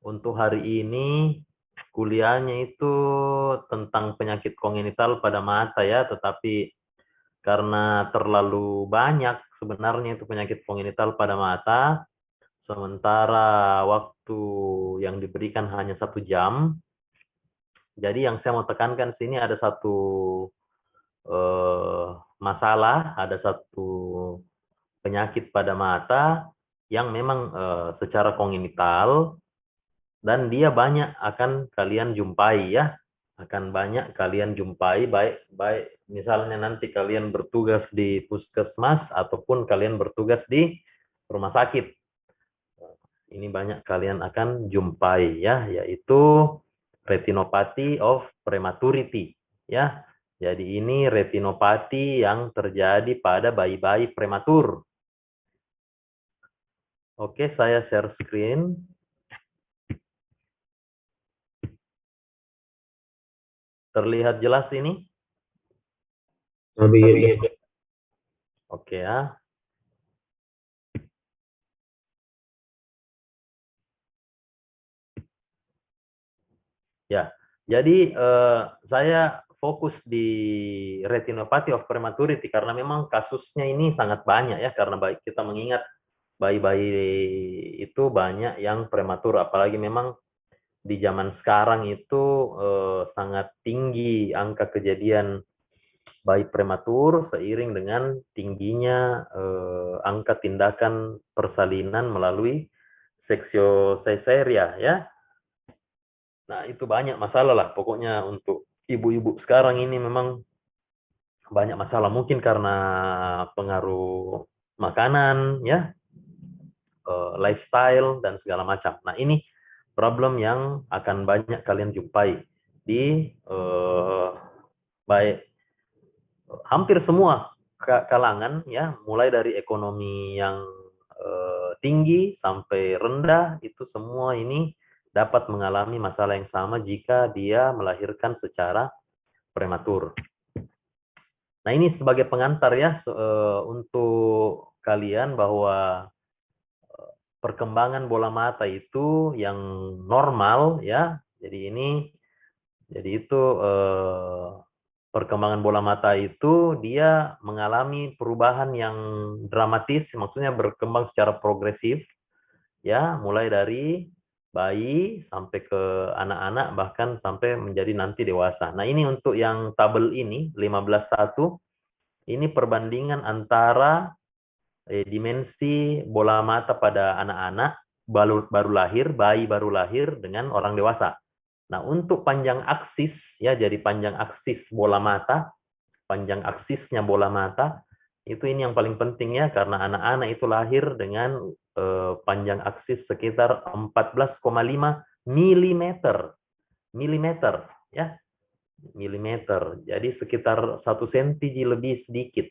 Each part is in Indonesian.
Untuk hari ini kuliahnya itu tentang penyakit kongenital pada mata ya, tetapi karena terlalu banyak sebenarnya itu penyakit kongenital pada mata, sementara waktu yang diberikan hanya 1 jam. Jadi yang saya mau tekankan sini ada satu masalah, ada satu penyakit pada mata yang memang secara kongenital dan dia banyak akan kalian jumpai ya, akan banyak kalian jumpai baik misalnya nanti kalian bertugas di puskesmas ataupun kalian bertugas di rumah sakit. Ini banyak kalian akan jumpai ya, yaitu retinopathy of prematurity ya. Jadi ini retinopati yang terjadi pada bayi-bayi prematur. Oke, saya share screen. Terlihat jelas ini? Oke ya. Ya, jadi saya fokus di retinopathy of prematurity karena memang kasusnya ini sangat banyak ya, karena baik kita mengingat bayi-bayi itu banyak yang prematur, apalagi memang di zaman sekarang itu sangat tinggi angka kejadian bayi prematur seiring dengan tingginya angka tindakan persalinan melalui seksiosesaria ya. Nah, itu banyak masalah lah. Pokoknya untuk ibu-ibu sekarang ini memang banyak masalah. Mungkin karena pengaruh makanan, ya, lifestyle, dan segala macam. Nah, ini problem yang akan banyak kalian jumpai di baik hampir semua kalangan, ya, mulai dari ekonomi yang tinggi sampai rendah, itu semua ini dapat mengalami masalah yang sama jika dia melahirkan secara prematur. Nah, ini sebagai pengantar ya untuk kalian bahwa perkembangan bola mata itu yang normal ya. Jadi itu perkembangan bola mata itu dia mengalami perubahan yang dramatis, maksudnya berkembang secara progresif ya, mulai dari bayi sampai ke anak-anak bahkan sampai menjadi nanti dewasa. Nah, ini untuk yang tabel ini 15:1 ini perbandingan antara dimensi bola mata pada anak-anak baru lahir, bayi baru lahir dengan orang dewasa. Nah, untuk panjang aksis ya, jadi panjang aksis bola mata, panjang aksisnya bola mata itu ini yang paling penting ya, karena anak-anak itu lahir dengan panjang aksis sekitar 14,5 milimeter ya, milimeter. Jadi sekitar 1 senti lebih sedikit.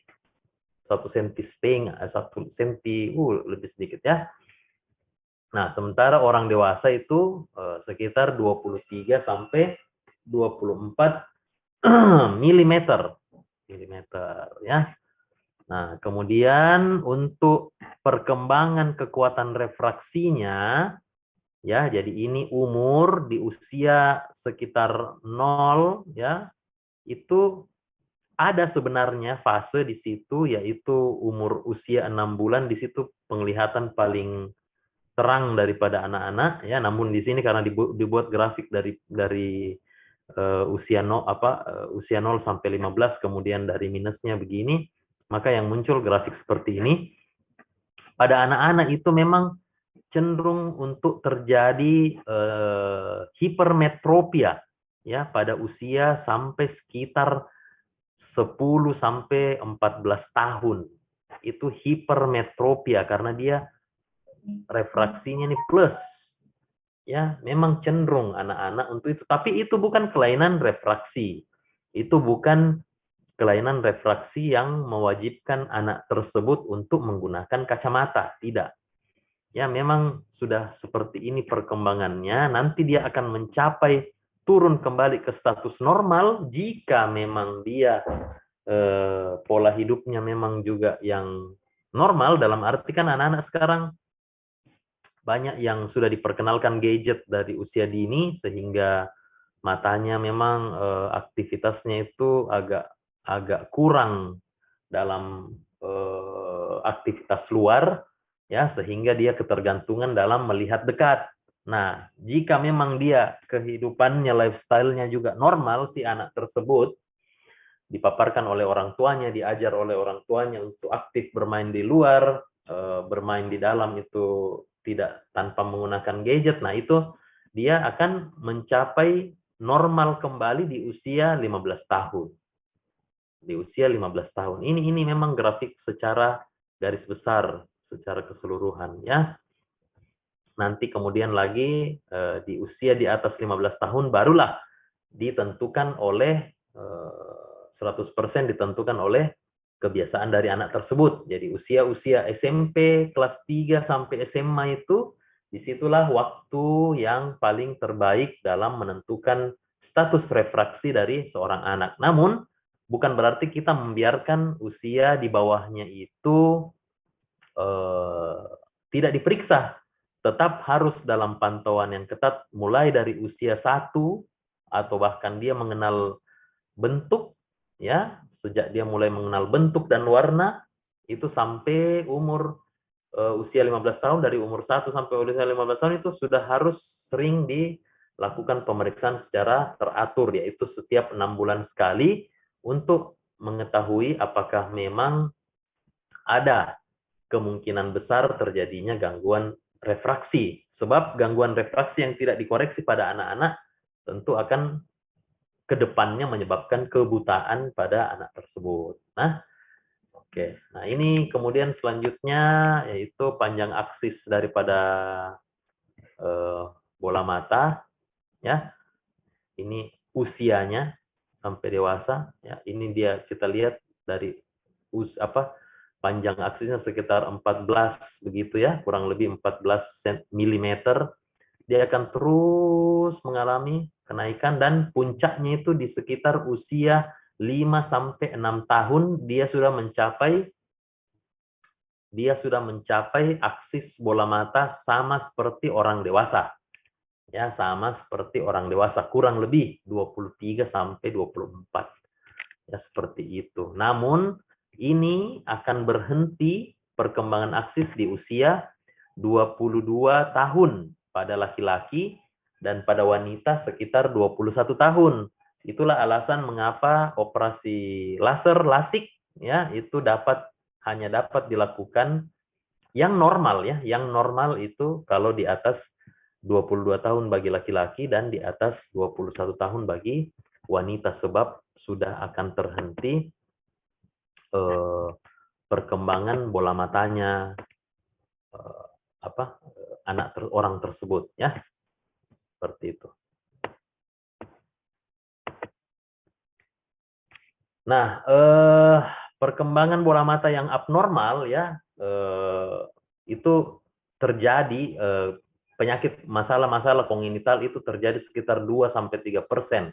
1 senti setengah, 1 senti lebih sedikit ya. Nah, sementara orang dewasa itu sekitar 23 sampai 24 milimeter ya. Nah, kemudian untuk perkembangan kekuatan refraksinya ya, jadi ini umur di usia sekitar 0 ya, itu ada sebenarnya fase di situ, yaitu umur usia 6 bulan. Di situ penglihatan paling terang daripada anak-anak ya, namun di sini karena dibuat grafik dari usia usia 0 sampai 15, kemudian dari minusnya begini, maka yang muncul grafik seperti ini. Pada anak-anak itu memang cenderung untuk terjadi hipermetropia ya pada usia sampai sekitar 10 sampai 14 tahun. Itu hipermetropia karena dia refraksinya ini plus. Ya, memang cenderung anak-anak untuk itu. Tapi itu bukan kelainan refraksi. Itu bukan kelainan refraksi yang mewajibkan anak tersebut untuk menggunakan kacamata. Tidak. Ya, memang sudah seperti ini perkembangannya. Nanti dia akan mencapai turun kembali ke status normal jika memang dia pola hidupnya memang juga yang normal. Dalam arti kan anak-anak sekarang banyak yang sudah diperkenalkan gadget dari usia dini sehingga matanya memang aktivitasnya itu agak kurang dalam aktivitas luar, ya, sehingga dia ketergantungan dalam melihat dekat. Nah, jika memang dia kehidupannya, lifestyle-nya juga normal, si anak tersebut dipaparkan oleh orang tuanya, diajar oleh orang tuanya untuk aktif bermain di luar, bermain di dalam itu tidak tanpa menggunakan gadget. Nah, itu dia akan mencapai normal kembali di usia 15 tahun. Di usia 15 tahun. Ini memang grafik secara garis besar, secara keseluruhan, ya. Nanti kemudian lagi di usia di atas 15 tahun barulah ditentukan oleh 100% ditentukan oleh kebiasaan dari anak tersebut. Jadi usia-usia SMP kelas 3 sampai SMA itu disitulah waktu yang paling terbaik dalam menentukan status refraksi dari seorang anak. Namun bukan berarti kita membiarkan usia di bawahnya itu tidak diperiksa. Tetap harus dalam pantauan yang ketat mulai dari usia 1 atau bahkan dia mengenal bentuk, ya, sejak dia mulai mengenal bentuk dan warna itu sampai umur usia 15 tahun. Dari umur 1 sampai usia 15 tahun itu sudah harus sering dilakukan pemeriksaan secara teratur, yaitu setiap 6 bulan sekali untuk mengetahui apakah memang ada kemungkinan besar terjadinya gangguan refraksi. Sebab gangguan refraksi yang tidak dikoreksi pada anak-anak tentu akan kedepannya menyebabkan kebutaan pada anak tersebut. Nah, oke. Nah, ini kemudian selanjutnya yaitu panjang aksis daripada bola mata, ya. Ini usianya sampai dewasa, ya. Ini dia kita lihat dari panjang aksisnya sekitar 14 begitu, ya, kurang lebih 14 mm. Dia akan terus mengalami kenaikan dan puncaknya itu di sekitar usia 5 sampai 6 tahun dia sudah mencapai aksis bola mata sama seperti orang dewasa. Ya, sama seperti orang dewasa, kurang lebih 23 sampai 24. Ya, seperti itu. Namun ini akan berhenti perkembangan aksis di usia 22 tahun pada laki-laki dan pada wanita sekitar 21 tahun. Itulah alasan mengapa operasi laser lasik, ya, itu hanya dapat dilakukan yang normal, ya. Yang normal itu kalau di atas 22 tahun bagi laki-laki dan di atas 21 tahun bagi wanita, sebab sudah akan terhenti perkembangan bola matanya orang tersebut, ya, seperti itu. Nah, perkembangan bola mata yang abnormal, ya, itu terjadi penyakit masalah-masalah kongenital itu terjadi sekitar 2-3%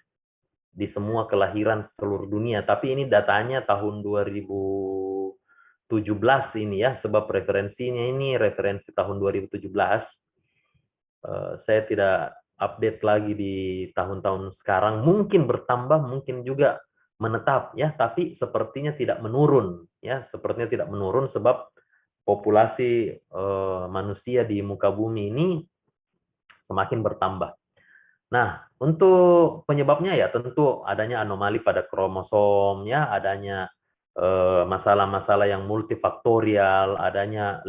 di semua kelahiran seluruh dunia. Tapi ini datanya tahun 2017 ini, ya, sebab referensinya ini referensi tahun 2017. Saya tidak update lagi di tahun-tahun sekarang. Mungkin bertambah, mungkin juga menetap, ya, tapi sepertinya tidak menurun, ya, sepertinya tidak menurun sebab populasi manusia di muka bumi ini semakin bertambah. Nah, untuk penyebabnya ya tentu adanya anomali pada kromosom, ya, adanya masalah-masalah yang multifaktorial, adanya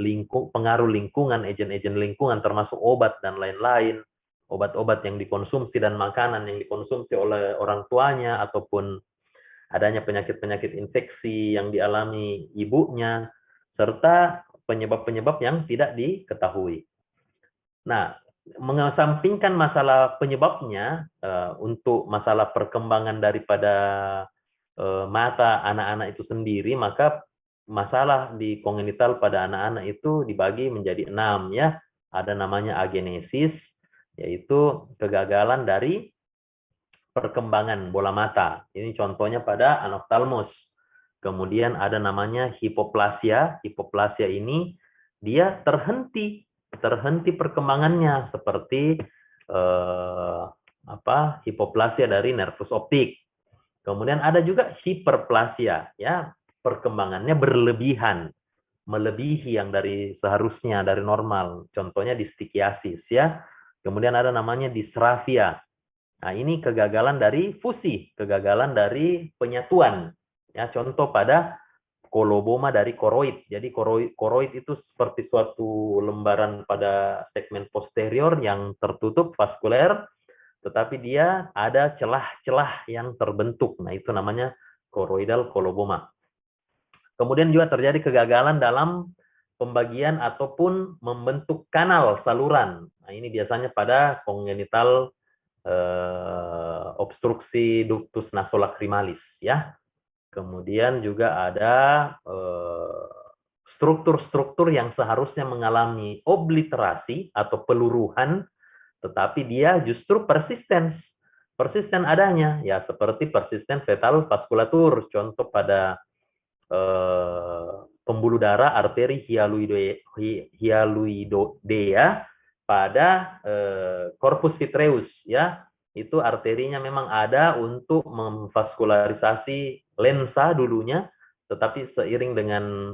pengaruh lingkungan, agen-agen lingkungan termasuk obat dan lain-lain, obat-obat yang dikonsumsi dan makanan yang dikonsumsi oleh orang tuanya, ataupun adanya penyakit-penyakit infeksi yang dialami ibunya, serta penyebab-penyebab yang tidak diketahui. Nah, mengesampingkan masalah penyebabnya, untuk masalah perkembangan daripada mata anak-anak itu sendiri, maka masalah di kongenital pada anak-anak itu dibagi menjadi 6, ya. Ada namanya agenesis, yaitu kegagalan dari perkembangan bola mata. Ini contohnya pada anophthalmos. Kemudian ada namanya hipoplasia. Hipoplasia ini dia terhenti terhenti perkembangannya seperti hipoplasia dari nervus optik. Kemudian ada juga hiperplasia, ya, perkembangannya berlebihan, melebihi yang dari seharusnya, dari normal. Contohnya distikiasis, ya. Kemudian ada namanya disrafia. Nah, ini kegagalan dari fusi, kegagalan dari penyatuan. Ya, contoh pada koloboma dari koroid. Jadi koroid itu seperti suatu lembaran pada segmen posterior yang tertutup vaskuler, tetapi dia ada celah-celah yang terbentuk. Nah, itu namanya koroidal koloboma. Kemudian juga terjadi kegagalan dalam pembagian ataupun membentuk kanal saluran. Nah, ini biasanya pada kongenital obstruksi ductus nasolacrimalis, ya. Kemudian juga ada struktur-struktur yang seharusnya mengalami obliterasi atau peluruhan, tetapi dia justru persisten. Persisten adanya, ya, seperti persisten fetal vaskulatur. Contoh pada pembuluh darah arteri hialuidea pada corpus vitreus, ya. Itu arterinya memang ada untuk memvaskularisasi lensa dulunya, tetapi seiring dengan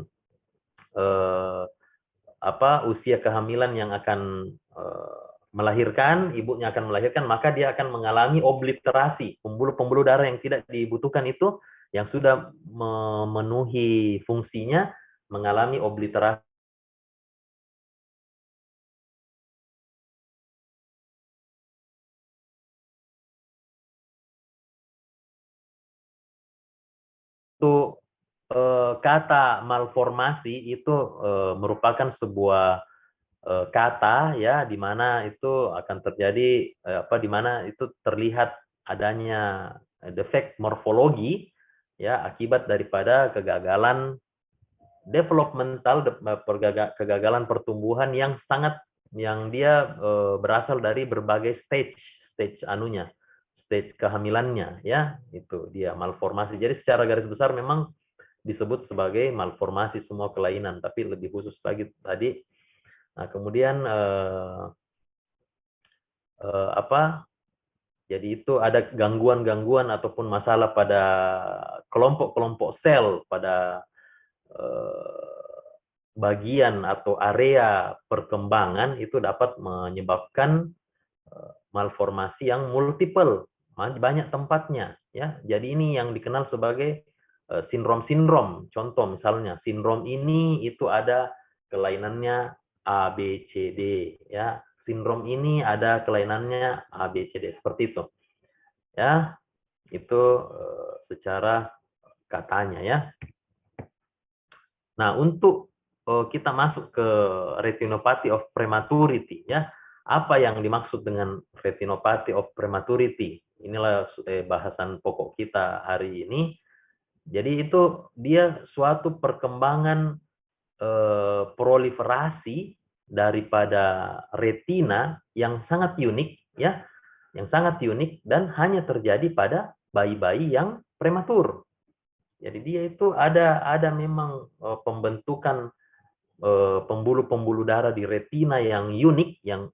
usia kehamilan yang akan melahirkan, ibunya akan melahirkan, maka dia akan mengalami obliterasi. Pembuluh-pembuluh darah yang tidak dibutuhkan itu, yang sudah memenuhi fungsinya, mengalami obliterasi. Itu kata malformasi itu merupakan sebuah kata, ya, di mana itu akan terjadi di mana itu terlihat adanya defek morfologi, ya, akibat daripada kegagalan developmental, kegagalan pertumbuhan yang dia berasal dari berbagai stage anunya, stage kehamilannya, ya. Itu dia malformasi. Jadi secara garis besar memang disebut sebagai malformasi semua kelainan, tapi lebih khusus lagi tadi. Nah, kemudian jadi itu ada gangguan-gangguan ataupun masalah pada kelompok-kelompok sel pada bagian atau area perkembangan, itu dapat menyebabkan malformasi yang multiple, banyak tempatnya, ya. Jadi ini yang dikenal sebagai sindrom-sindrom. Contoh misalnya sindrom ini itu ada kelainannya A, B, C, D, ya. Sindrom ini ada kelainannya A, B, C, D, seperti itu, ya. Itu secara katanya, ya. Nah, untuk kita masuk ke retinopathy of prematurity, ya. Apa yang dimaksud dengan retinopathy of prematurity? Inilah bahasan pokok kita hari ini. Jadi itu dia suatu perkembangan proliferasi daripada retina yang sangat unik, ya, yang sangat unik dan hanya terjadi pada bayi-bayi yang prematur. Jadi dia itu ada memang pembentukan pembuluh-pembuluh darah di retina yang unik, yang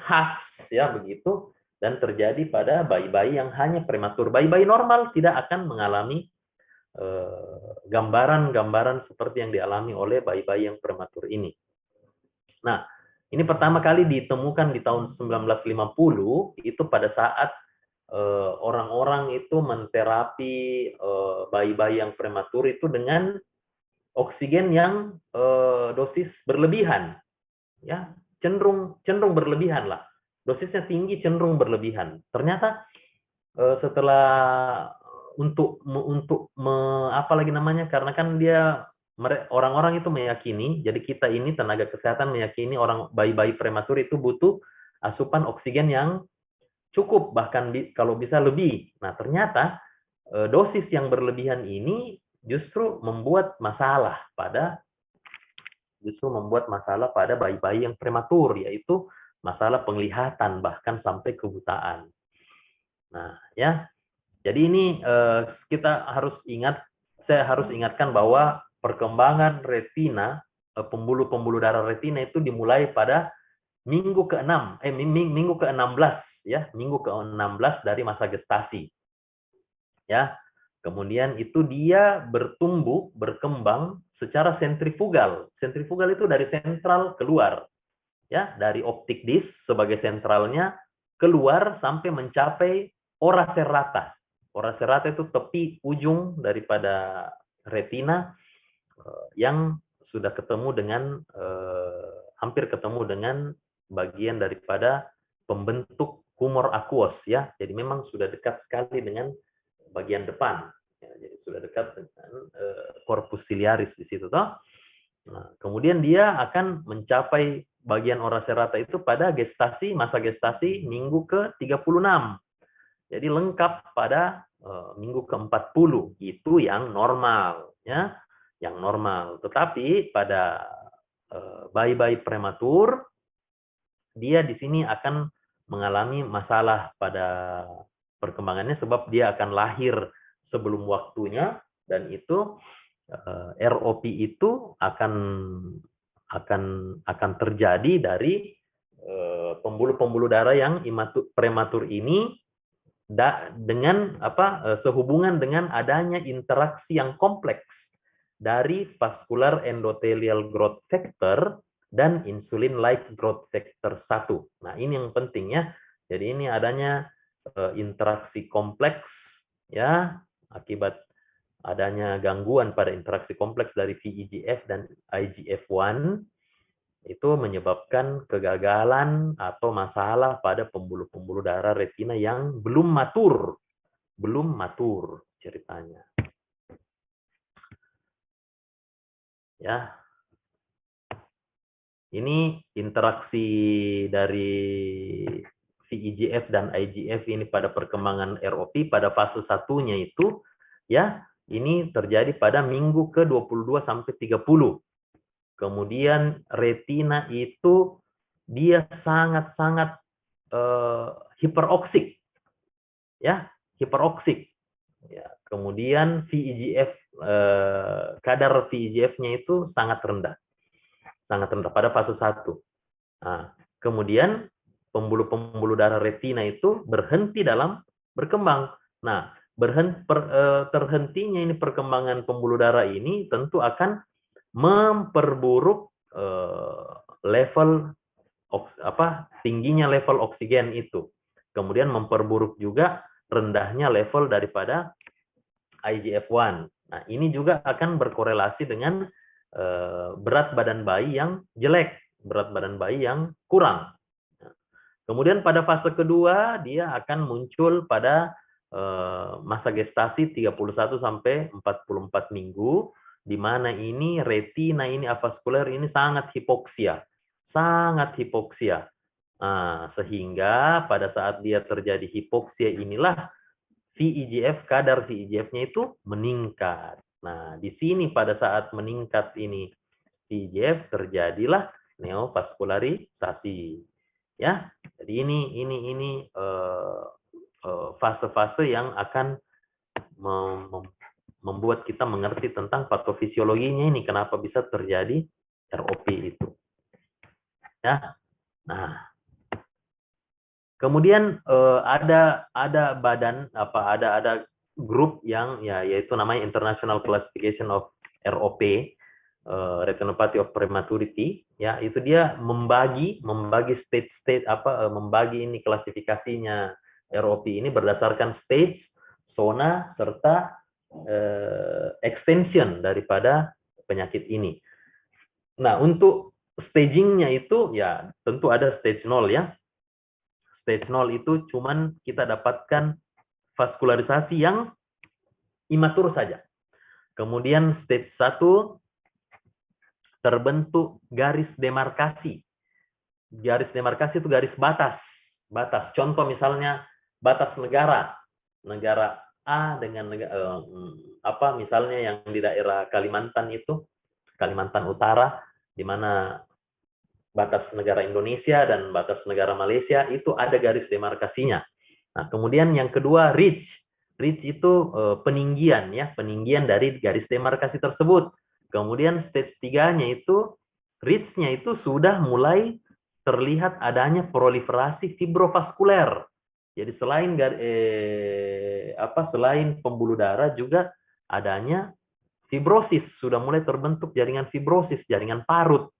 khas, ya, begitu, dan terjadi pada bayi-bayi yang hanya prematur. Bayi-bayi normal tidak akan mengalami gambaran-gambaran seperti yang dialami oleh bayi-bayi yang prematur ini. Nah, ini pertama kali ditemukan di tahun 1950, itu pada saat orang-orang itu menterapi bayi-bayi yang prematur itu dengan oksigen yang dosis berlebihan, ya, cenderung berlebihan lah. Dosisnya tinggi, cenderung berlebihan. Ternyata setelah apa lagi namanya, karena kan dia orang-orang itu meyakini, jadi kita ini tenaga kesehatan meyakini orang bayi-bayi prematur itu butuh asupan oksigen yang cukup, bahkan kalau bisa lebih. Nah, ternyata dosis yang berlebihan ini justru membuat masalah pada bayi-bayi yang prematur, yaitu masalah penglihatan, bahkan sampai kebutaan. Nah, ya. Jadi ini saya harus ingatkan bahwa perkembangan retina pembuluh-pembuluh darah retina itu dimulai pada minggu ke-6, minggu ke-16 ya, minggu ke-16 dari masa gestasi. Ya. Kemudian itu dia bertumbuh, berkembang secara sentrifugal. Sentrifugal itu dari sentral keluar. Ya, dari optik disc sebagai sentralnya keluar sampai mencapai ora serrata. Ora serrata itu tepi ujung daripada retina yang sudah ketemu dengan hampir ketemu dengan bagian daripada pembentuk humor aqueous ya. Jadi memang sudah dekat sekali dengan bagian depan. Ya, jadi sudah dekat dengan corpus ciliaris di situ toh. Nah, kemudian dia akan mencapai bagian ora serrata itu pada gestasi, masa gestasi minggu ke-36. Jadi lengkap pada minggu ke-40. Itu yang normal ya, yang normal. Tetapi pada bayi-bayi prematur dia di sini akan mengalami masalah pada perkembangannya sebab dia akan lahir sebelum waktunya dan itu ROP itu akan terjadi dari pembuluh-pembuluh darah yang prematur ini dengan sehubungan dengan adanya interaksi yang kompleks dari vascular endothelial growth factor dan insulin-like growth factor 1. Nah, ini yang penting ya. Jadi ini adanya interaksi kompleks ya akibat adanya gangguan pada interaksi kompleks dari VEGF dan IGF-1 itu menyebabkan kegagalan atau masalah pada pembuluh-pembuluh darah retina yang belum matur ceritanya. Ya. Ini interaksi dari VEGF dan IGF ini pada perkembangan ROP pada fase satunya itu ya, ini terjadi pada minggu ke-22 sampai 30. Kemudian retina itu dia sangat-sangat hiperoksik. Ya, hiperoksik. Ya, kemudian VEGF kadar VEGF-nya itu sangat rendah pada fase 1. Nah, kemudian pembuluh-pembuluh darah retina itu berhenti dalam berkembang. Nah, terhentinya ini perkembangan pembuluh darah ini tentu akan memperburuk level tingginya level oksigen itu. Kemudian memperburuk juga rendahnya level daripada IGF-1. Nah, ini juga akan berkorelasi dengan berat badan bayi yang jelek, berat badan bayi yang kurang. Kemudian pada fase kedua dia akan muncul pada masa gestasi 31 sampai 44 minggu, di mana ini retina ini avaskuler ini sangat hipoksia. Sehingga pada saat dia terjadi hipoksia inilah kadar VEGF-nya itu meningkat. Nah, di sini pada saat meningkat ini VEGF terjadilah neovaskularisasi. Ya, jadi ini fase-fase yang akan membuat kita mengerti tentang patofisiologinya ini kenapa bisa terjadi ROP itu. Ya, nah. Kemudian ada badan ada grup yang ya yaitu namanya International Classification of ROP, Retinopathy of Prematurity, ya itu dia membagi stage membagi ini klasifikasinya ROP ini berdasarkan stage, zona serta extension daripada penyakit ini. Nah, untuk stagingnya itu ya tentu ada stage 0 ya. Stage 0 itu cuman kita dapatkan vaskularisasi yang imatur saja. Kemudian stage 1 terbentuk garis demarkasi. Garis demarkasi itu garis batas. Contoh misalnya batas negara. Negara A dengan misalnya yang di daerah Kalimantan itu, Kalimantan Utara, di mana batas negara Indonesia dan batas negara Malaysia itu ada garis demarkasinya. Nah, kemudian yang kedua ridge. Ridge itu peninggian dari garis demarkasi tersebut. Kemudian stage 3-nya itu reach-nya itu sudah mulai terlihat adanya proliferasi fibrovaskuler. Jadi selain pembuluh darah juga adanya fibrosis, sudah mulai terbentuk jaringan fibrosis, jaringan parut.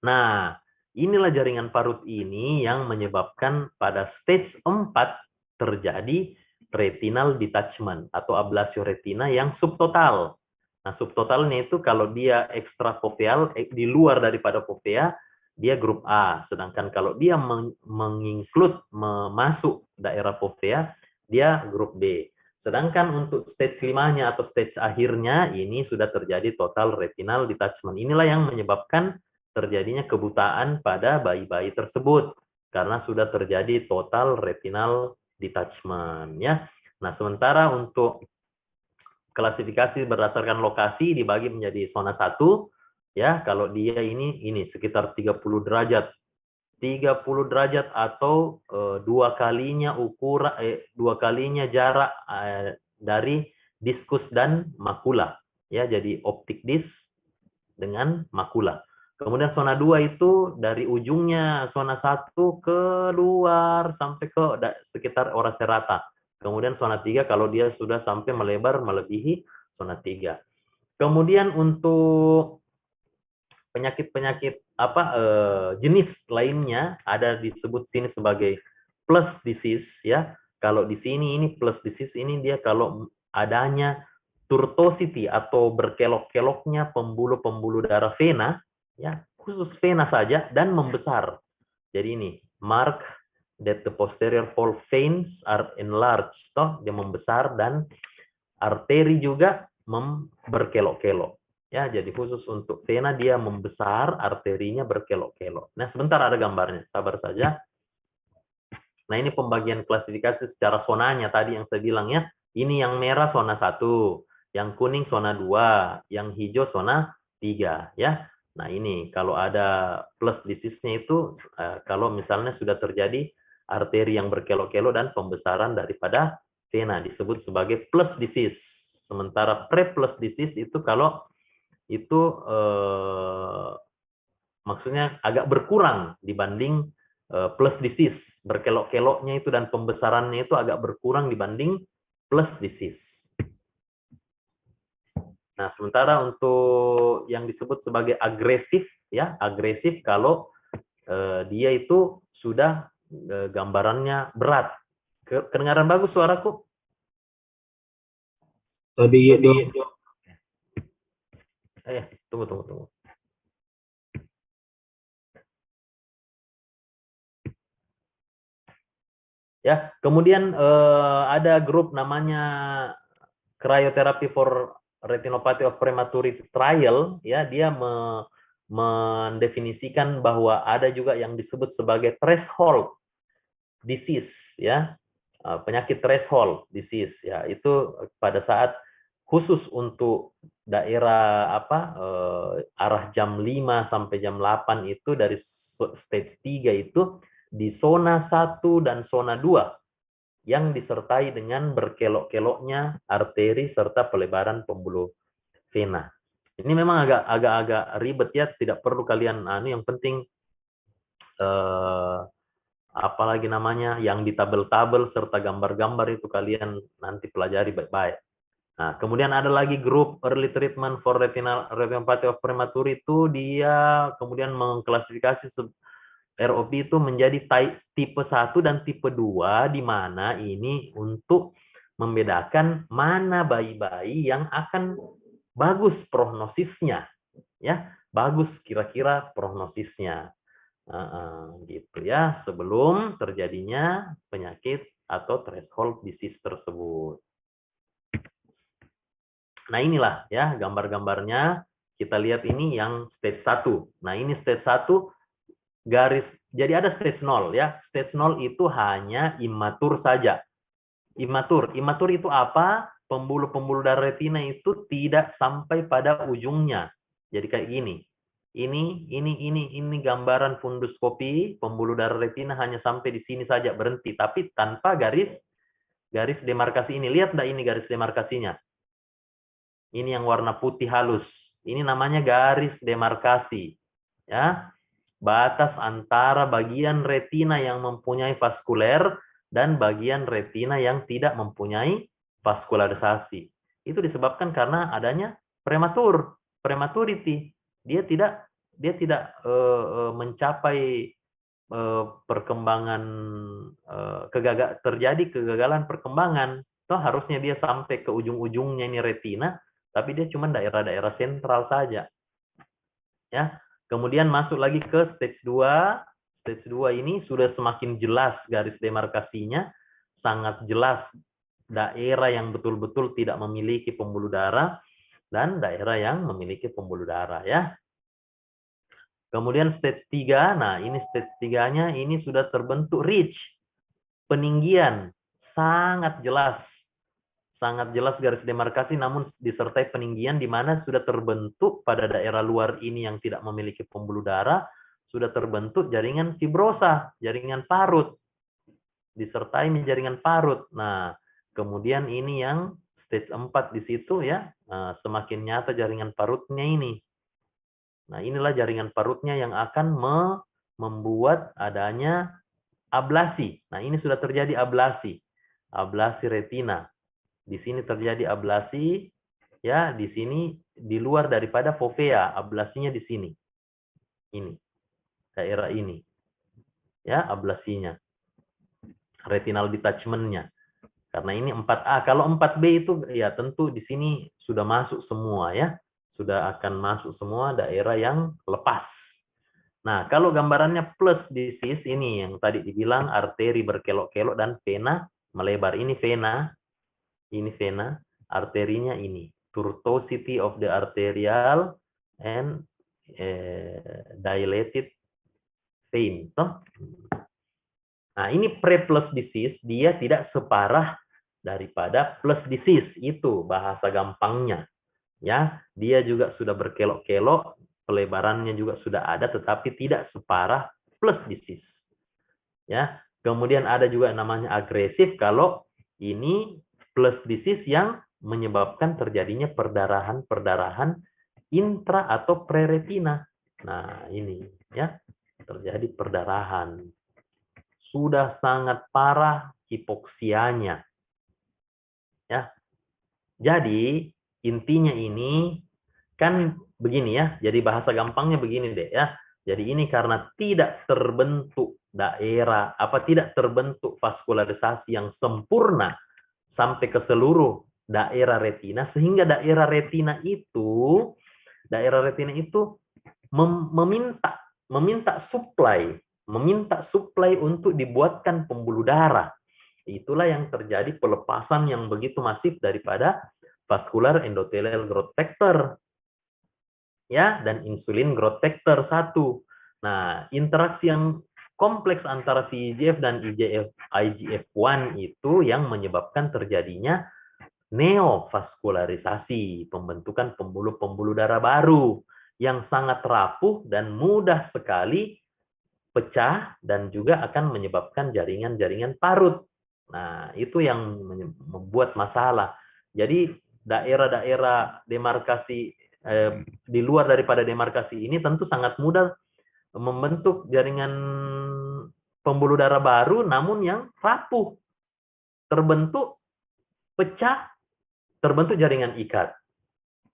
Nah, inilah jaringan parut ini yang menyebabkan pada stage 4 terjadi retinal detachment atau ablasio retina yang subtotal. Nah, subtotalnya itu kalau dia ekstrafoveal, di luar daripada fovea, dia grup A. Sedangkan kalau dia masuk daerah fovea, dia grup B. Sedangkan untuk stage 5-nya atau stage akhirnya, ini sudah terjadi total retinal detachment. Inilah yang menyebabkan terjadinya kebutaan pada bayi-bayi tersebut karena sudah terjadi total retinal detachment, ya. Nah, sementara untuk klasifikasi berdasarkan lokasi dibagi menjadi zona 1, ya. Kalau dia ini sekitar 30 derajat. 30 derajat atau dua kalinya jarak dari diskus dan makula, ya. Jadi optik disk dengan makula. Kemudian zona 2 itu dari ujungnya zona 1 keluar sampai ke sekitar ora serrata. Kemudian zona 3 kalau dia sudah sampai melebar melebihi zona 3. Kemudian untuk penyakit-penyakit jenis lainnya ada disebut sini sebagai plus disease, ya. Kalau di sini ini plus disease ini dia kalau adanya turtosity atau berkelok-keloknya pembuluh-pembuluh darah vena, ya, khusus vena saja dan membesar. Jadi ini mark that the posterior wall veins are enlarged, toh dia membesar dan arteri juga berkelok-kelok. Ya, jadi khusus untuk vena dia membesar, arterinya berkelok-kelok. Nah, sebentar ada gambarnya, sabar saja. Nah, ini pembagian klasifikasi secara zonanya tadi yang saya bilang, ya. Ini yang merah zona 1, yang kuning zona 2, yang hijau zona 3, ya. Nah, ini kalau ada plus disease-nya itu kalau misalnya sudah terjadi arteri yang berkelok-kelok dan pembesaran daripada vena disebut sebagai plus disease. Sementara pre-plus disease itu kalau itu maksudnya agak berkurang dibanding plus disease. Berkelok-keloknya itu dan pembesarannya itu agak berkurang dibanding plus disease. Nah, sementara untuk yang disebut sebagai agresif, ya, agresif kalau dia itu sudah gambarannya berat. Kedengaran bagus suaraku? Tunggu. Ya, kemudian ada grup namanya cryotherapy for retinopathy of prematurity trial, ya. Dia mendefinisikan bahwa ada juga yang disebut sebagai threshold disease, ya. Penyakit threshold disease, ya. Itu pada saat khusus untuk daerah arah jam 5 sampai jam 8 itu dari stage 3 itu di zona 1 dan zona 2 yang disertai dengan berkelok-keloknya arteri serta pelebaran pembuluh vena. Ini memang agak ribet, ya, tidak perlu kalian yang penting apalagi namanya yang di tabel-tabel serta gambar-gambar itu kalian nanti pelajari baik-baik. Nah, kemudian ada lagi grup early treatment for retinopathy of premature itu dia kemudian mengklasifikasi ROP itu menjadi tipe 1 dan tipe 2 di mana ini untuk membedakan mana bayi-bayi yang akan bagus prognosisnya, ya. Bagus kira-kira prognosisnya. Gitu, ya, sebelum terjadinya penyakit atau threshold disease tersebut. Nah, inilah, ya, gambar-gambarnya. Kita lihat ini yang stage 1. Nah, ini stage 1 garis, jadi ada stage 0, ya. Stage 0 itu hanya imatur saja. Imatur itu apa? Pembuluh-pembuluh darah retina itu tidak sampai pada ujungnya. Jadi kayak gini. Ini gambaran funduskopi, pembuluh darah retina hanya sampai di sini saja berhenti, tapi tanpa garis demarkasi ini. Lihat enggak ini garis demarkasinya? Ini yang warna putih halus. Ini namanya garis demarkasi. Ya, batas antara bagian retina yang mempunyai vaskuler dan bagian retina yang tidak mempunyai vaskularisasi. Itu disebabkan karena adanya prematurity. Dia tidak mencapai perkembangan terjadi kegagalan perkembangan. Toh harusnya dia sampai ke ujung-ujungnya ini retina, tapi dia cuma daerah-daerah sentral saja. Ya. Kemudian masuk lagi ke stage 2. Stage 2 ini sudah semakin jelas garis demarkasinya, sangat jelas daerah yang betul-betul tidak memiliki pembuluh darah dan daerah yang memiliki pembuluh darah ya. Kemudian stage 3, nah ini stage 3-nya ini sudah terbentuk ridge, peninggian, sangat jelas garis demarkasi namun disertai peninggian di mana sudah terbentuk pada daerah luar ini yang tidak memiliki pembuluh darah, sudah terbentuk jaringan fibrosa, jaringan parut, disertai jaringan parut. Nah, kemudian ini yang stage 4 di situ ya, semakin nyata jaringan parutnya ini. Nah, inilah jaringan parutnya yang akan membuat adanya ablasi. Nah, ini sudah terjadi ablasi retina. Di sini terjadi ablasi, ya, di sini di luar daripada fovea, ablasinya di sini. Ini, daerah ini. Ya, ablasinya. Retinal detachment-nya. Karena ini 4A. Kalau 4B itu ya tentu di sini sudah masuk semua ya. Sudah akan masuk semua daerah yang lepas. Nah, kalau gambarannya plus disease ini yang tadi dibilang arteri berkelok-kelok dan vena melebar. Ini vena, arterinya ini. Tortuosity of the arterial and dilated vein. Nah, ini pre-plus disease, dia tidak separah daripada plus disease. Itu bahasa gampangnya. Ya, dia juga sudah berkelok-kelok, pelebarannya juga sudah ada, tetapi tidak separah plus disease. Ya, kemudian ada juga namanya agresif kalau ini plus disease yang menyebabkan terjadinya perdarahan intra atau preretina. Nah, ini ya, terjadi perdarahan. Sudah sangat parah hipoksianya. Ya. Jadi, intinya ini kan begini ya. Jadi bahasa gampangnya begini deh ya. Jadi ini karena tidak terbentuk tidak terbentuk vaskularisasi yang sempurna sampai ke seluruh daerah retina, sehingga daerah retina itu meminta suplai untuk dibuatkan pembuluh darah. Itulah yang terjadi pelepasan yang begitu masif daripada vascular endothelial growth factor ya dan insulin growth factor 1. Nah, interaksi yang kompleks antara VEGF dan IGF-1 itu yang menyebabkan terjadinya neovaskularisasi, pembentukan pembuluh-pembuluh darah baru yang sangat rapuh dan mudah sekali pecah dan juga akan menyebabkan jaringan-jaringan parut. Nah, itu yang membuat masalah. Jadi daerah-daerah demarkasi di luar daripada demarkasi ini tentu sangat mudah membentuk jaringan pembuluh darah baru namun yang rapuh. Terbentuk, pecah, terbentuk jaringan ikat.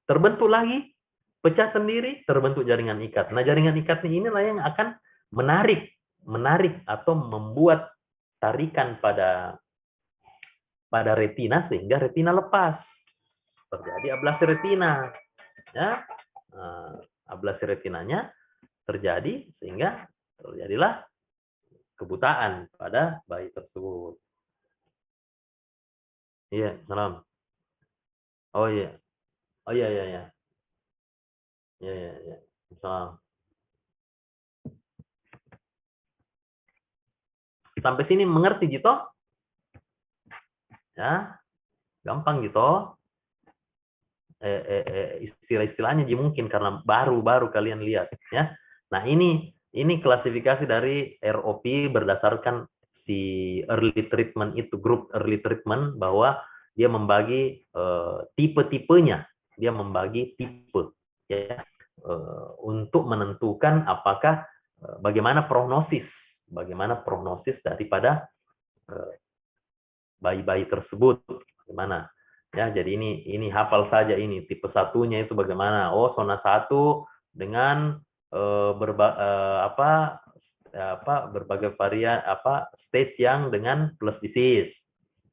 Terbentuk lagi, pecah sendiri, terbentuk jaringan ikat. Nah, jaringan ikatnya inilah yang akan menarik atau membuat tarikan pada retina sehingga retina lepas. Terjadi ablasi retina. Ya. Ablasi retinanya terjadi sehingga terjadilah kebutaan pada bayi tersebut. Iya, salam. Oh iya. Oh iya iya iya. Iya iya iya. Salam. Sampai sini mengerti gitu? Ya. Gampang gitu. Istilah-istilahnya mungkin karena baru kalian lihat ya. Nah, ini klasifikasi dari ROP berdasarkan si early treatment itu, grup early treatment, bahwa dia membagi tipe-tipenya, dia membagi tipe ya, untuk menentukan apakah bagaimana prognosis daripada bayi-bayi tersebut, bagaimana. Ya, jadi ini hafal saja ini tipe satunya itu bagaimana. Oh, zona 1 dengan berbagai varian stage yang dengan plus disease.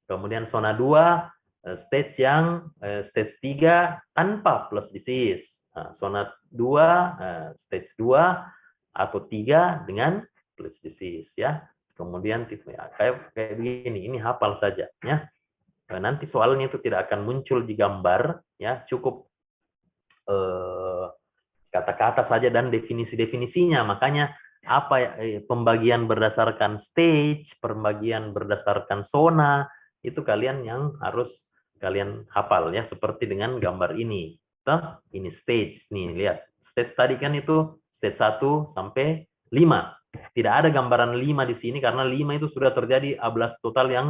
Kemudian zona 2 stage 3 tanpa plus disease. Nah, zona 2 stage 2 atau 3 dengan plus disease ya. Kemudian tipe ya, kayak begini, ini hafal saja ya. Nanti soalnya itu tidak akan muncul di gambar ya, cukup kata-kata saja dan definisi-definisinya. Makanya apa ya, pembagian berdasarkan stage, pembagian berdasarkan zona, itu kalian yang harus kalian hafal ya, seperti dengan gambar ini. Tuh, ini stage. Nih, lihat. Stage tadi kan itu stage 1 sampai 5. Tidak ada gambaran 5 di sini karena 5 itu sudah terjadi ablasi total yang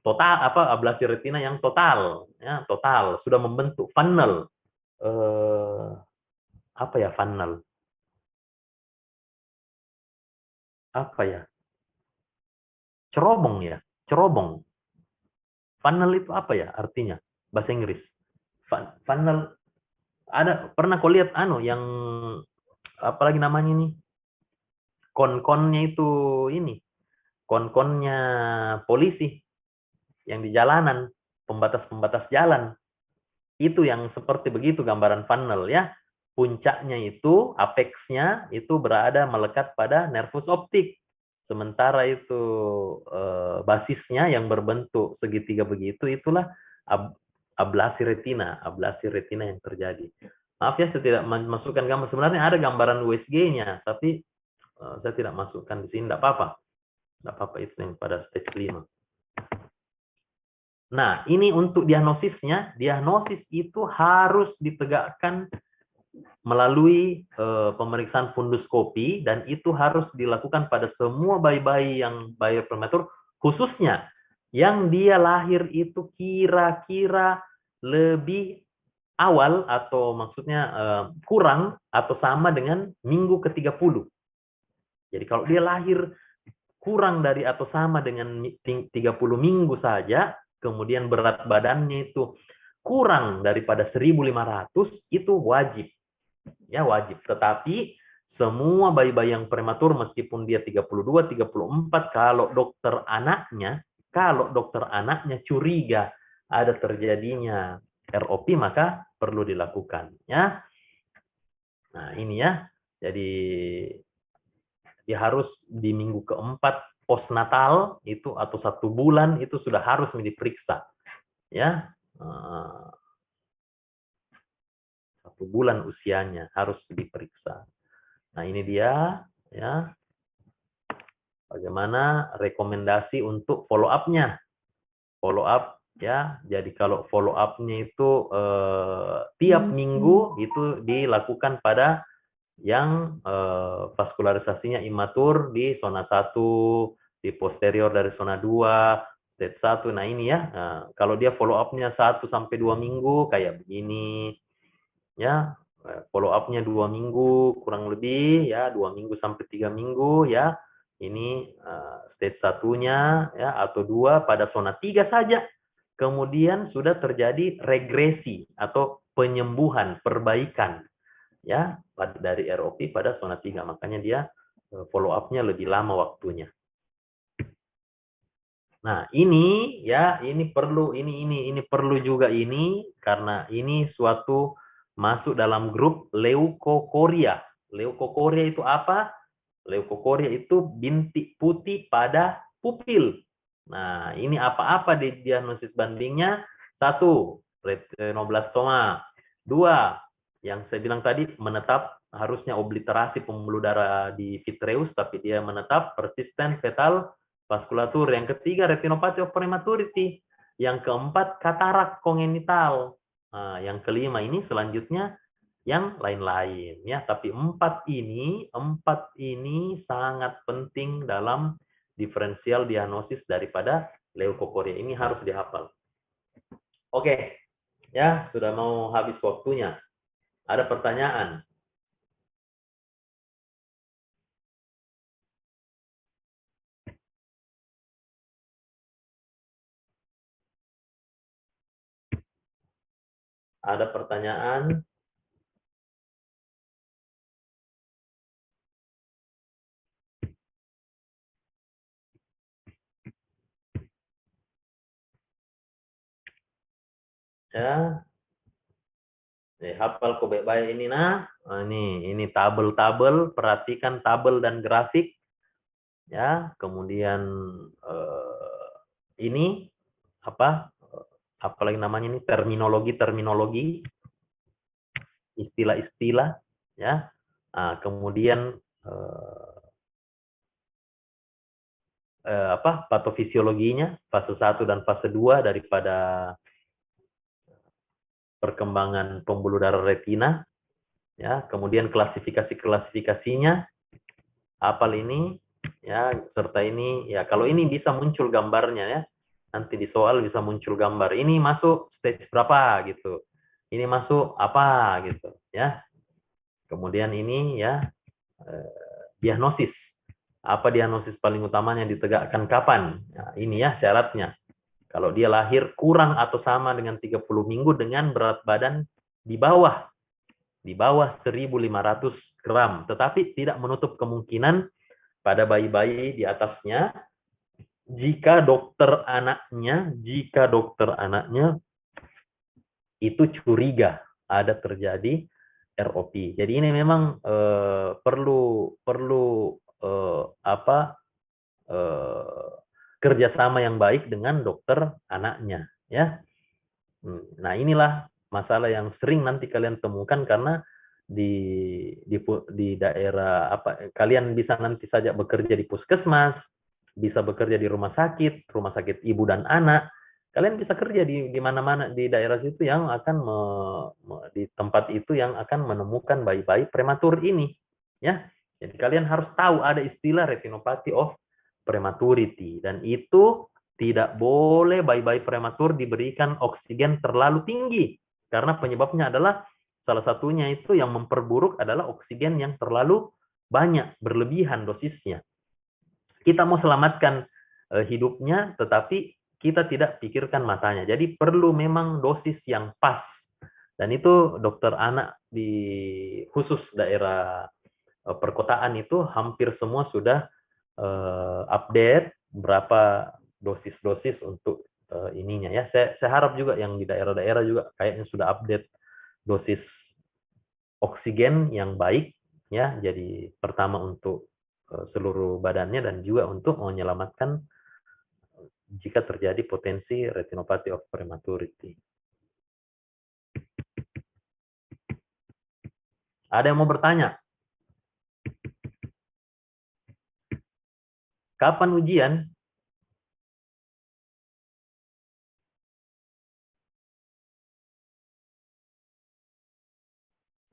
total ablasi retina yang total ya, total sudah membentuk funnel. Apa ya funnel? Apa ya? Cerobong ya, cerobong. Funnel itu apa ya artinya? Bahasa Inggris. Funnel ada pernah kau lihat yang apalagi namanya ini? Kon-konnya itu ini, kon-konnya polisi yang di jalanan, pembatas-pembatas jalan. Itu yang seperti begitu gambaran funnel ya. Puncaknya itu, apexnya itu berada melekat pada nervus optik. Sementara itu basisnya yang berbentuk segitiga begitu, itulah ablasi retina yang terjadi. Maaf ya, saya tidak masukkan gambar. Sebenarnya ada gambaran USG-nya, tapi saya tidak masukkan di sini. Tidak apa-apa. Tidak apa-apa, itu yang pada stage 5. Nah, ini untuk diagnosisnya. Diagnosis itu harus ditegakkan melalui pemeriksaan funduskopi, dan itu harus dilakukan pada semua bayi-bayi yang bayi prematur, khususnya yang dia lahir itu kira-kira lebih awal atau maksudnya kurang atau sama dengan minggu ke-30. Jadi kalau dia lahir kurang dari atau sama dengan 30 minggu saja, kemudian berat badannya itu kurang daripada 1.500, itu wajib. Ya, wajib. Tetapi semua bayi-bayi yang prematur meskipun dia 32, 34, kalau dokter anaknya curiga ada terjadinya ROP, maka perlu dilakukan ya. Nah, ini ya. Jadi dia harus di minggu ke-4 postnatal itu atau 1 bulan itu sudah harus diperiksa ya. 1 bulan usianya harus diperiksa. Nah, ini dia ya, bagaimana rekomendasi untuk follow up-nya. Follow up ya. Jadi kalau follow up-nya itu tiap minggu itu dilakukan pada yang vaskularisasinya imatur di zona 1, di posterior dari zona 2, stage 1. Nah, ini ya. Nah, kalau dia follow up-nya 1 sampai 2 minggu kayak begini. Ya, follow up-nya 2 minggu kurang lebih ya, 2 minggu sampai 3 minggu ya. Ini stage 1-nya ya, atau 2 pada zona 3 saja. Kemudian sudah terjadi regresi atau penyembuhan, perbaikan ya dari ROP pada zona 3. Makanya dia follow up-nya lebih lama waktunya. Nah, ini ya, ini perlu juga ini karena ini suatu masuk dalam grup leukokoria. Leukokoria itu apa? Leukokoria itu bintik putih pada pupil. Nah, ini apa-apa di diagnosis bandingnya? 1, retinoblastoma. 2, yang saya bilang tadi menetap, harusnya obliterasi pembuluh darah di vitreus, tapi dia menetap persisten fetal vaskulatur. Yang ketiga, retinopathy of prematurity. Yang keempat, katarak kongenital. Nah, yang kelima ini selanjutnya yang lain-lain ya. Tapi empat ini sangat penting dalam diferensial diagnosis daripada leukokoria. Ini harus dihafal. Oke, ya sudah mau habis waktunya. Ada pertanyaan? Ada pertanyaan? Ya, hafal kok baik-baik ini nah. Nah, ini tabel-tabel, perhatikan tabel dan grafik ya. Kemudian ini apa? Apalagi namanya ini terminologi, istilah-istilah ya. Nah, kemudian patofisiologinya, fase 1 dan fase 2 daripada perkembangan pembuluh darah retina ya, kemudian klasifikasinya, apal ini ya, serta ini ya, kalau ini bisa muncul gambarnya ya, nanti di soal bisa muncul gambar ini masuk stage berapa gitu, ini masuk apa gitu ya. Kemudian ini ya, diagnosis, apa diagnosis paling utamanya ditegakkan kapan, nah, ini ya syaratnya. Kalau dia lahir kurang atau sama dengan 30 minggu dengan berat badan di bawah 1.500 gram, tetapi tidak menutup kemungkinan pada bayi-bayi di atasnya jika dokter anaknya itu curiga ada terjadi ROP. Jadi ini memang perlu apa kerjasama yang baik dengan dokter anaknya ya. Nah, inilah masalah yang sering nanti kalian temukan karena di daerah apa, kalian bisa nanti saja bekerja di puskesmas, bisa bekerja di rumah sakit ibu dan anak. Kalian bisa kerja di mana-mana di daerah situ yang akan di tempat itu yang akan menemukan bayi-bayi prematur ini, ya. Jadi kalian harus tahu ada istilah retinopathy of prematurity, dan itu tidak boleh bayi-bayi prematur diberikan oksigen terlalu tinggi, karena penyebabnya adalah salah satunya itu yang memperburuk adalah oksigen yang terlalu banyak, berlebihan dosisnya. Kita mau selamatkan hidupnya, tetapi kita tidak pikirkan matanya. Jadi perlu memang dosis yang pas. Dan itu dokter anak di khusus daerah perkotaan itu hampir semua sudah update berapa dosis-dosis untuk ininya ya. Saya harap juga yang di daerah-daerah juga kayaknya sudah update dosis oksigen yang baik ya. Jadi pertama untuk seluruh badannya dan juga untuk menyelamatkan jika terjadi potensi retinopathy of prematurity. Ada yang mau bertanya? Kapan ujian?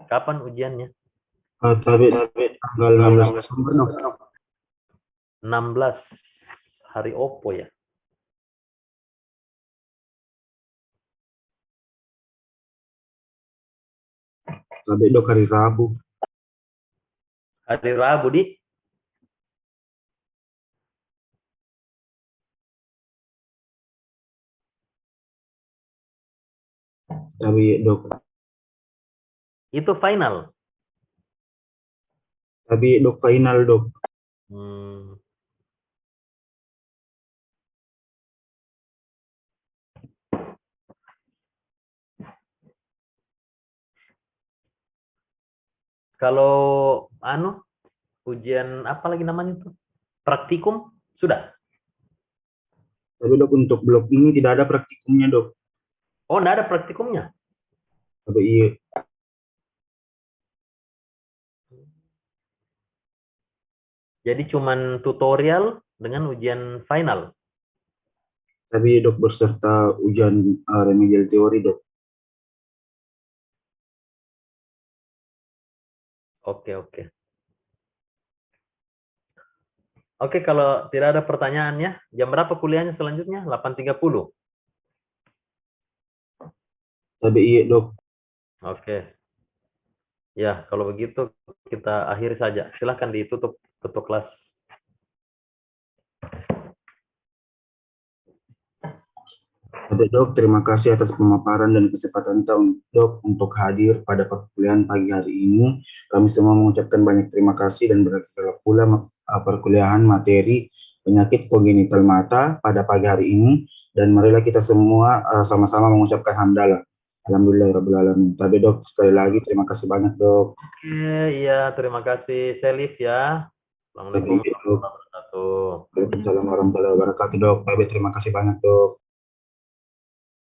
Kapan ujiannya? Tapi tanggal 16 Desember no. 16 hari opo ya? Tapi dok hari Rabu. Hari Rabu di. Tapi dok. Itu final. Tapi dok final dok. Hmm. Kalau ujian apa lagi namanya itu? Praktikum sudah. Tapi dok untuk blok ini tidak ada praktikumnya dok. Oh, enggak ada praktikumnya. Tapi iya. Jadi cuman tutorial dengan ujian final. Tapi dok berserta ujian remedial teori dok. Oke, oke. Oke, kalau tidak ada pertanyaannya, jam berapa kuliahnya selanjutnya? 8.30. Tapi iya dok. Oke. Ya, kalau begitu kita akhiri saja. Silahkan ditutup ketuk kelas. Oke dok, terima kasih atas pemaparan dan kesempatan dok untuk hadir pada perkuliahan pagi hari ini. Kami semua mengucapkan banyak terima kasih dan berharap pula perkuliahan materi penyakit kongenital mata pada pagi hari ini. Dan marilah kita semua sama-sama mengucapkan hamdalah. Alhamdulillahirrahmanirrahim. Tapi dok, sekali lagi terima kasih banyak dok. Iya, terima kasih Selif ya. Assalamualaikum Bagi dok. warahmatullahi wabarakatuh. Waalaikumsalam warahmatullahi wabarakatuh dok. Baik, terima kasih banyak dok.